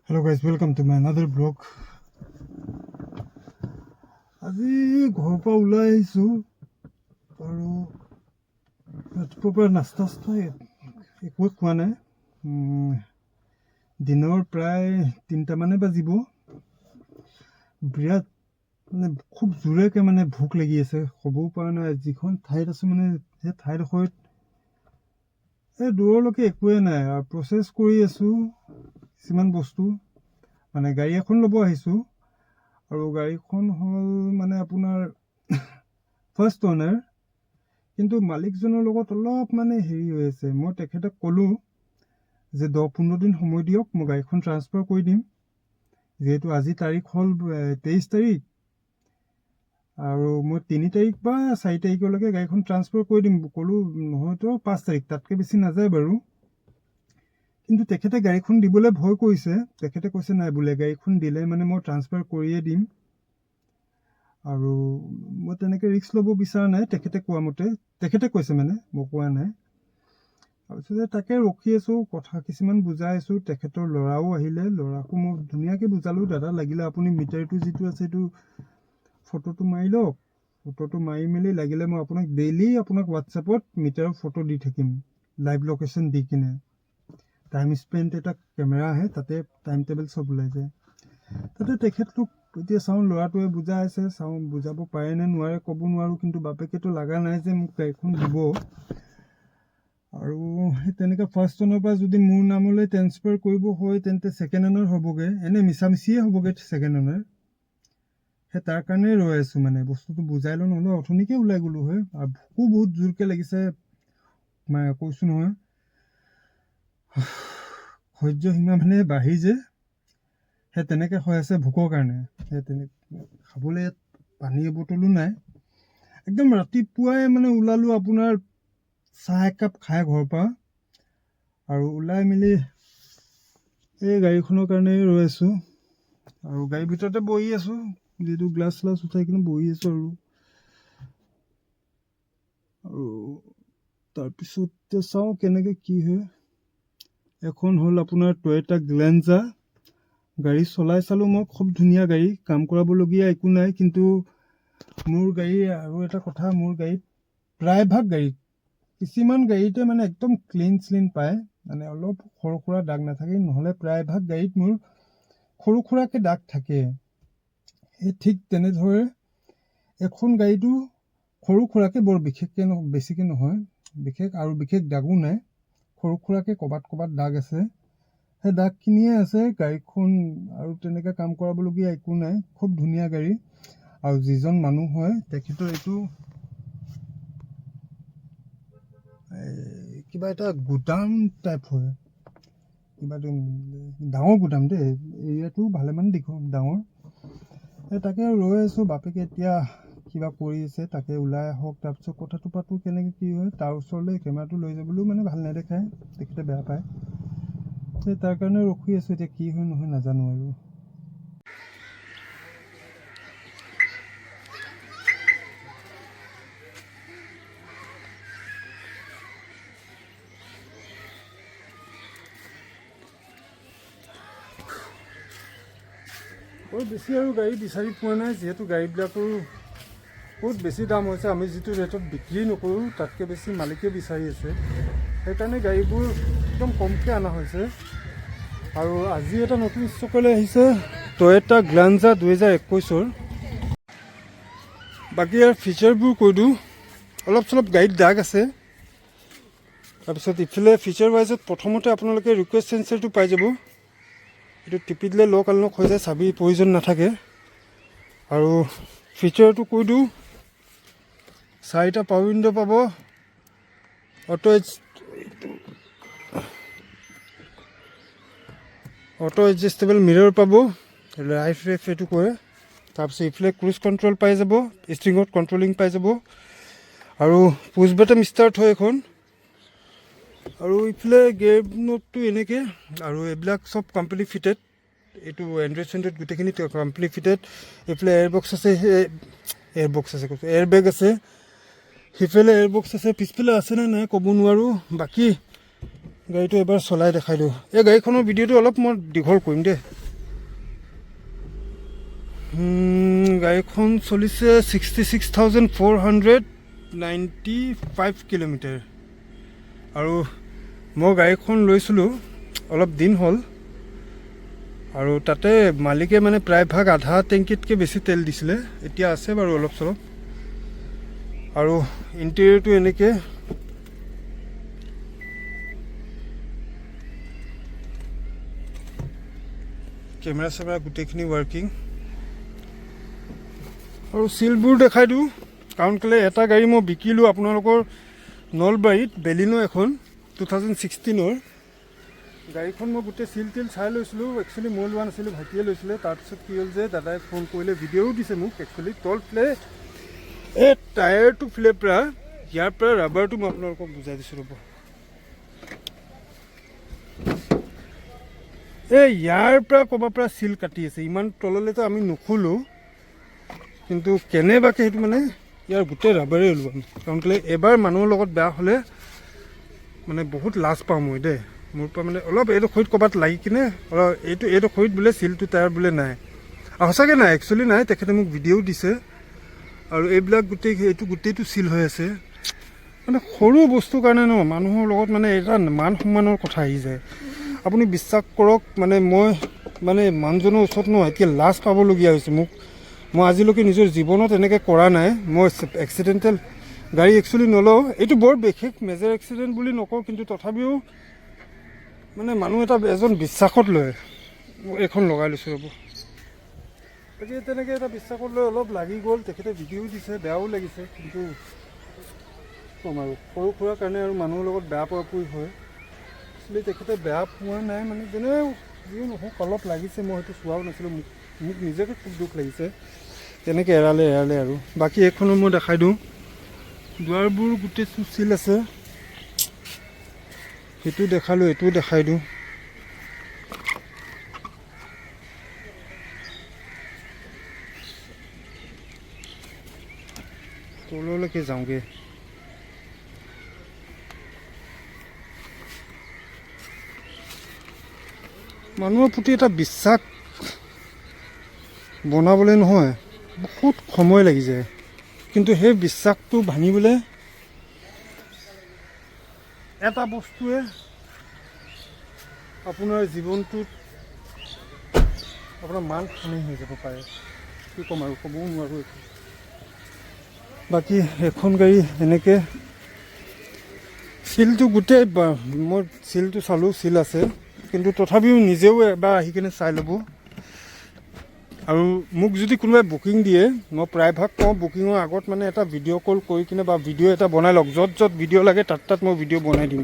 Hello guys, welcome to my another vlog. আজি ঘৰৰ পৰা ওলাই আহিছোঁ আৰু ৰাতিপুৱাৰ পৰা নাস্তা একোৱে খোৱা নাই। দিনৰ প্ৰায় 3টামানে বাজিব। বিৰাট খুব জোৰেকৈ ভোক লাগি আছে, ক'বও পৰা নাই। যিখন ঠাইত আছোঁ সেই ঠাইডোখৰত দূৰলৈকে একোৱে নাই আৰু প্ৰচেছ কৰি আছোঁ কিছুমান বস্তু। গাড়ী এখন ল'ব আহিছোঁ আৰু গাড়ীখন হ'ল আপোনাৰ ফাৰ্ষ্ট অ'নাৰ, কিন্তু মালিকজনৰ লগত অলপ হেৰি হৈ আছে। মই তেখেতক ক'লোঁ যে 10-15 দিন সময় দিয়ক, মই গাড়ীখন ট্ৰান্সফাৰ কৰি দিম। যিহেতু আজি তাৰিখ হ'ল 23 তাৰিখ আৰু মই 3 তাৰিখ বা 4 তাৰিখলৈকে গাড়ীখন ট্ৰান্সফাৰ কৰি দিম ক'লোঁ। নহয়তো 5 তাৰিখ, তাতকৈ বেছি নাযায় বাৰু। কিন্তু তেখেতে গাড়ীখন দিবলৈ ভয় কৰিছে। তেখেতে কৈছে নাই বোলে, গাড়ীখন দিলে মই ট্ৰান্সফাৰ কৰিয়ে দিম আৰু মই তেনেকৈ ৰিস্ক ল'ব বিচৰা নাই। তেখেতে কোৱা মতে তেখেতে কৈছে, মই কোৱা নাই। তাৰপিছতে তাকে ৰখি আছোঁ, কথা কিছুমান বুজাই আছোঁ। তেখেতৰ ল'ৰাও আহিলে, ল'ৰাকো মই ধুনীয়াকৈ বুজালোঁ, দাদা লাগিলে আপুনি মিটাৰটো যিটো আছে সেইটো ফটোটো মাৰি লওক। ফটোটো মাৰি মেলি লাগিলে মই আপোনাক ডেইলি হোৱাটছএপত মিটাৰৰ ফটো দি থাকিম, লাইভ লোকেশ্যন দি কিনে। টাইম স্পেণ্ড এটা কেমেৰা আহে, তাতে টাইম টেবল চব ওলাই যায়। তাতে তেখেতলোক এতিয়া চাওঁ, ল'ৰাটোৱে বুজাই আছে, চাওঁ বুজাব পাৰে নে নোৱাৰে, ক'ব নোৱাৰোঁ। কিন্তু বাপেকেতো লগা নাই যে মোক গাড়ীখন দিব। আৰু সেই তেনেকৈ ফাৰ্ষ্ট অ'নাৰৰ পৰা যদি মোৰ নামলৈ ট্ৰেন্সফাৰ কৰিব হয় তেন্তে ছেকেণ্ড অ'নাৰ হ'বগৈ। এনেই মিছামিছিয়ে হ'বগৈ ছেকেণ্ড অ'নাৰ। সেই তাৰ কাৰণে ৰৈ আছোঁ। বস্তুটো বুজাই লওঁ, নহ'লে অথনিকে ওলাই গ'লোঁ হয়। আৰু ভোকো বহুত জোৰকৈ লাগিছে, কৈছোঁ নহয়। সহ্য সীমা বাঢ়ি যে, সেই তেনেকৈ হৈ আছে ভোকৰ কাৰণে। সেই খাবলৈ ইয়াত পানী বটলো নাই। একদম ৰাতিপুৱাই ওলালোঁ আপোনাৰ চাহ একাপ খাই ঘৰৰ পৰা, আৰু ওলাই মেলি এই গাড়ীখনৰ কাৰণে ৰৈ আছোঁ। আৰু গাড়ীৰ ভিতৰতে বহি আছোঁ, যিহেতু গ্লাছ উঠাই কিনে বহি আছোঁ। আৰু তাৰপিছতে চাওঁ কেনেকৈ কি হয়। এখন হ'ল আপোনাৰ টয়োটা গ্লেঞ্জা। গাড়ী চলাই চালোঁ মই, খুব ধুনীয়া গাড়ী, কাম কৰাবলগীয়া একো নাই। কিন্তু মোৰ গাড়ী আৰু এটা কথা, মোৰ গাড়ীত প্ৰায়ভাগ গাড়ীত, কিছুমান গাড়ীতে একদম ক্লিন পায়, অলপ সৰু সুৰা দাগ নাথাকে। নহ'লে প্ৰায়ভাগ গাড়ীত মোৰ সৰু সুৰাকৈ দাগ থাকে। সেই ঠিক তেনেদৰে এখন গাড়ীটো সৰু সুৰাকৈ, বৰ বেছিকৈ নহয়, বিশেষ দাগো নাই। সৰু সুৰাকৈ ক'ৰবাত দাগ আছে, সেই দাগখিনিয়ে আছে। গাড়ীখন আৰু তেনেকৈ কাম কৰাবলগীয়া একো নাই, খুব ধুনীয়া গাড়ী। আৰু যিজন মানুহ হয় তেখেতৰ এইটো কিবা এটা গুদাম টাইপ হয়, কিবা ডাঙৰ গুদাম দেই। এৰিয়াটো ভালেমান ডাঙৰ। তাকে ৰৈ আছোঁ, বাপেকে এতিয়া কিবা কৰি আছে, তাকে ওলাই আহক, তাৰপিছত কথাটো পাতোঁ কেনেকৈ কি হয়। তাৰ ওচৰলৈ কেমেৰাটো লৈ যাবলৈও ভাল নেদেখায়, তেখেতে বেয়া পায়। তাৰ কাৰণে ৰখি আছোঁ, এতিয়া কি হয় নহয় নাজানো আৰু। বৰ বেছি আৰু গাড়ী বিচাৰি পোৱা নাই, যিহেতু গাড়ীবিলাকৰো বহুত বেছি দাম হৈছে। আমি যিটো ৰেটত বিক্ৰী নকৰোঁ তাতকৈ বেছি মালিকে বিচাৰি আছে। সেইকাৰণে গাড়ীবোৰ একদম কমকৈ অনা হৈছে। আৰু আজি এটা নতুন ষ্টকলৈ আহিছে, টয়োটা গ্লেঞ্জা 2021। বাকী ইয়াৰ ফিচাৰবোৰ কৈ দিওঁ। অলপ চলপ গাড়ীত দাগ আছে। তাৰপিছত ইফালে ফিচাৰ ৱাইজত প্ৰথমতে আপোনালোকে ৰিকুৱেষ্ট চেঞ্চাৰটো পাই যাব। এইটো টিপি দিলে লক আনলক হৈ যায়, চাবিৰ প্ৰয়োজন নাথাকে। আৰু ফিচাৰটো কৈ দিওঁ, 4টা পাৱাৰ উইণ্ড' পাব, অটো এডজাষ্টেবল মিৰৰ পাব, লাইফ ৰেফ এইটো কৰে। তাৰপিছত ইফালে ক্ৰুজ কণ্ট্ৰল পাই যাব, ষ্ট্ৰিঙত কণ্ট্ৰলিং পাই যাব, আৰু পুছ বাটন ষ্টাৰ্ট হয় এখন। আৰু ইফালে গিয়েৰ নটটো এনেকৈ, আৰু এইবিলাক চব কোম্পানী ফিটেড। এইটো এণ্ড্ৰইড চেণ্ড্ৰইড গোটেইখিনি কোম্পানী ফিটেড। এইফালে এয়াৰবক্স আছে, এয়াৰবেগ আছে, সিফালে এয়াৰবক্স আছে, পিছফালে আছেনে নাই ক'ব নোৱাৰোঁ। বাকী গাড়ীটো এবাৰ চলাই দেখাই দিওঁ। এই গাড়ীখনৰ ভিডিঅ'টো অলপ মই দীঘল কৰিম দেই। গাড়ীখন চলিছে 66,495 কিলোমিটাৰ। আৰু মই গাড়ীখন লৈছিলোঁ অলপ দিন হ'ল, আৰু তাতে মালিকে মানে প্ৰায়ভাগ আধা টেংকিতকৈ বেছি তেল দিছিলে। এতিয়া আছে বাৰু অলপ চলপ। আৰু ইণ্টেৰিয়ৰটো এনেকৈ, কেমেৰা চেমেৰা গোটেইখিনি ৱাৰ্কিং। আৰু চিলবোৰ দেখাই দিওঁ, কাৰণ কেলৈ এটা গাড়ী মই বিকিলোঁ আপোনালোকৰ নলবাৰীত, বেলিনো এখন 2016। গাড়ীখন মই গোটেই চিল তিল চাই লৈছিলোঁ। একচুৱেলি মই লোৱা নাছিলোঁ, ভাইটিয়ে লৈছিলে। তাৰপিছত কি হ'ল যে দাদাই ফোন কৰিলে, ভিডিঅ'ও দিছে মোক। একচুৱেলি তল ফ্লে এই টায়াৰটো ফ্লে পৰা ইয়াৰ পৰা ৰাবাৰটো মই আপোনালোকক বুজাই দিছোঁ ৰ'ব। এই ইয়াৰ পৰা ক'ৰবাৰ পৰা চিল কাটি আছে, ইমান তললৈতো আমি নুখোলোঁ, কিন্তু কেনেবাকৈ সেইটো মানে ইয়াৰ গোটেই ৰাবাৰেই ওলোৱা নাই। কাৰণ কেলৈ এবাৰ মানুহৰ লগত বেয়া হ'লে মানে বহুত লাজ পাওঁ মই দেই। মোৰ পৰা মানে অলপ এইটো খৰিত ক'ৰবাত লাগি কিনে অলপ এইটো খৰিত বোলে চিলটো টায়াৰ বোলে নাই, আৰু সঁচাকৈ নাই, একচুৱেলি নাই। তেখেতে মোক ভিডিঅ'ও দিছে। আৰু এইবিলাক গোটেইটো চিল হৈ আছে। মানে সৰু বস্তুৰ কাৰণে ন মানুহৰ লগত মানে এটা মান সন্মানৰ কথা আহি যায়। আপুনি বিশ্বাস কৰক, মানে মই মানে মানুহজনৰ ওচৰত ন এতিয়া লাজ পাবলগীয়া হৈছে মোক। মই আজিলৈকে নিজৰ জীৱনত এনেকৈ কৰা নাই। মই এক্সিডেণ্টেল গাড়ী একচুৱেলি নলওঁ। এইটো বৰ বিশেষ মেজৰ এক্সিডেণ্ট বুলি নকওঁ, কিন্তু তথাপিও মানে মানুহ এজন বিশ্বাসত লয়। এইখন লগাই লৈছোঁ ৰ'ব। বাকী তেনেকৈ এটা বিশ্বাসত লৈ অলপ লাগি গ'ল। তেখেতে ভিডিঅ'ও দিছে, বেয়াও লাগিছে, কিন্তু ক'ম আৰু সৰু সুৰাৰ কাৰণে আৰু মানুহৰ লগত বেয়া পোৱা পুৰি হয়। একচুৱেলি তেখেতে বেয়া পোৱা নাই, মানে যেনে যিও নহওক অলপ লাগিছে। মই সেইটো চোৱাও নাছিলোঁ, মোক নিজকে খুব দুখ লাগিছে। তেনেকৈ এৰালে আৰু বাকী এইখনো মই দেখাই দিওঁ। দুৱাৰবোৰ গোটেই চিল আছে, সেইটো দেখালোঁ, এইটোও দেখাই দিওঁ। তললৈকে যাওঁগৈ। মানুহৰ প্ৰতি এটা বিশ্বাস বনাবলৈ নহয় বহুত সময় লাগি যায়, কিন্তু সেই বিশ্বাসটো ভাঙিবলৈ এটা বস্তুৱে আপোনাৰ জীৱনটোত আপোনাৰ মান হানি হৈ যাব পাৰে। কি ক'ম আৰু, ক'বও নোৱাৰোঁ একো। বাকী এখন গাড়ী এনেকৈ চিলটো গোটেই, মই চিলটো চালোঁ, চিল আছে, কিন্তু তথাপিও নিজেও এবাৰ আহি কিনে চাই ল'ব। আৰু মোক যদি কোনোবাই বুকিং দিয়ে, মই প্ৰায়ভাগ কওঁ বুকিঙৰ আগত মানে এটা ভিডিঅ' কল কৰি কিনে বা ভিডিঅ' এটা বনাই লওক। য'ত ভিডিঅ' লাগে তাত মই ভিডিঅ' বনাই দিম।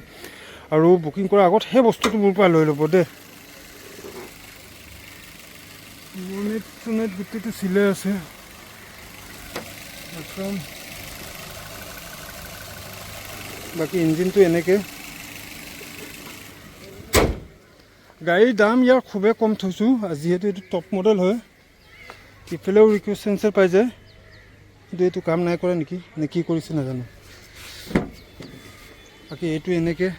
আৰু বুকিং কৰাৰ আগত সেই বস্তুটো মোৰ পৰা লৈ ল'ব দেই। বনেট গোটেইটো চিলাই আছে একদম। বাকী ইঞ্জিনটো এনেকৈ। গাড়ীৰ দাম ইয়াৰ খুবেই কম থৈছোঁ, যিহেতু এইটো টপ মডেল হয়। ইফালেও ৰিকুৱেষ্ট চেঞ্চাৰ পাই যায়, কিন্তু এইটো কাম নাই কৰা নেকি, নে কি কৰিছে নাজানো। বাকী এইটো এনেকৈ।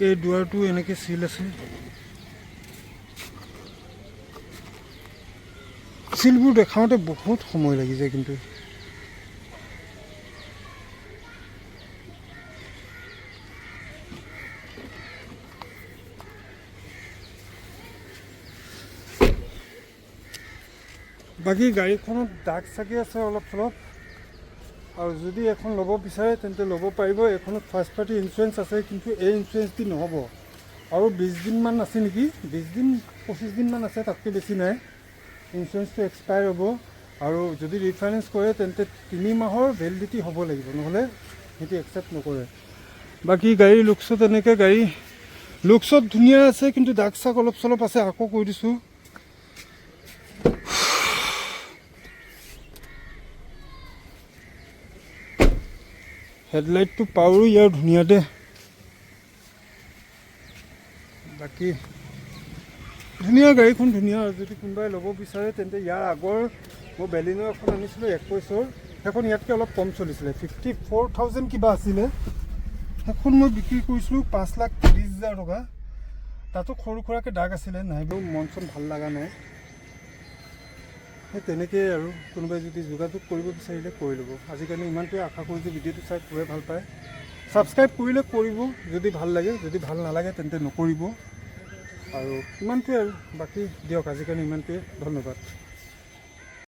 এই দুৱাৰটো এনেকৈ চিল আছে। চিলবোৰ দেখাওঁতে বহুত সময় লাগি যায়, কিন্তু বাকী গাড়ীখনত দাগ চাগি আছে অলপ চলপ। আৰু যদি এখন ল'ব বিচাৰে তেন্তে ল'ব পাৰিব। এইখনত ফাৰ্ষ্ট পাৰ্টি ইঞ্চুৰেঞ্চ আছে, কিন্তু এই ইঞ্চুৰেঞ্চ দি নহ'ব। আৰু 20 দিনমান আছে নেকি, 25 দিনমান আছে, তাতকৈ বেছি নাই। ইঞ্চুৰেঞ্চটো এক্সপায়াৰ হ'ব। আৰু যদি ৰিফাইনেন্স কৰে তেন্তে 3 মাহৰ ভেলিডিটি হ'ব লাগিব, নহ'লে সিহঁতি একচেপ্ট নকৰে। বাকী গাড়ীৰ লুকছত এনেকৈ, গাড়ী লুকছত ধুনীয়া আছে, কিন্তু দাগ চাগ অলপ চলপ আছে। আকৌ কৈ দিছোঁ, হেডলাইটটো পাৱাৰো ইয়াৰ ধুনীয়া দে। বাকী ধুনীয়া গাড়ীখন ধুনীয়া, আৰু যদি কোনোবাই ল'ব বিচাৰে তেন্তে ইয়াৰ আগৰ মই বেলিনো এখন আনিছিলোঁ 21ৰ, সেইখন ইয়াতকৈ অলপ কম চলিছিলে, 54,000 কিবা আছিলে। সেইখন মই বিক্ৰী কৰিছিলোঁ 5,30,000 টকা। তাতো সৰু সুৰাকৈ দাগ আছিলে, নাইবাও মন চন ভাল লগা নাই। সেই তেনেকৈয়ে আৰু কোনোবাই যদি যোগাযোগ কৰিব বিচাৰিলে কৰি ল'ব। আজিকালি ইমানটোৱে আশা কৰোঁ যে ভিডিঅ'টো চাই খুবেই ভাল পায়। ছাবস্ক্ৰাইব কৰিলে কৰিব যদি ভাল লাগে, যদি ভাল নালাগে তেন্তে নকৰিব। আৰু ইমানটোৱে আৰু, বাকী দিয়ক আজিকালি ইমানটোৱে, ধন্যবাদ।